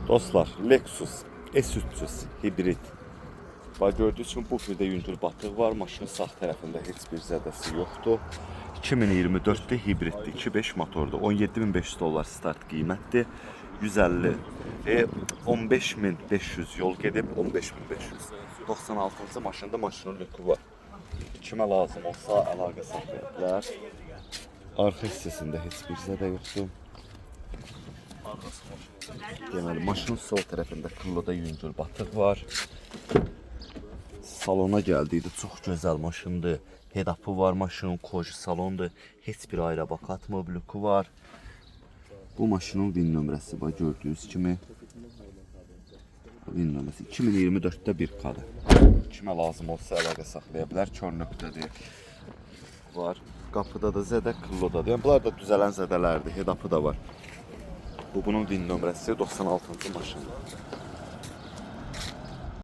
Dostlar, Lexus S300 hibrid. Bax gördüyünüz kimi bu firdə yüngül batıq var. Maşının sağ tərəfində heç bir zədəsi yoxdur. 2024-də hibriddir. 2.5 motordur. 17.500 dollar start qiymətdir. 150 ve 15.500 yol gedib 15.500. 96-cı maşında maşının lükü var. Kimə lazım olsa əlaqə saxlaya bilər. Arxa hissəsində heç bir zədə yoxdur. Deməli, maşının sol tərəfində kılloda yüngül batıq var. Salona gəldiydi, çox gözəl maşındır. Head-up'ı var maşının, koji salondur. Heç bir ayrı bakat möblüyü var. Bu maşının VIN nömrəsi var, gördüyünüz kimi. VIN nömrəsi 2024-də bir kadır. Kimə lazım olsa əlaqə saxlaya bilər. Kör nöqtədir. Var. Qapıda da zədə, kıllodadır. Yəni, bunlar da düzələn zədələrdir. Head-up'ı da var. Bu bunun VIN nömrəsi 96-cı maşın.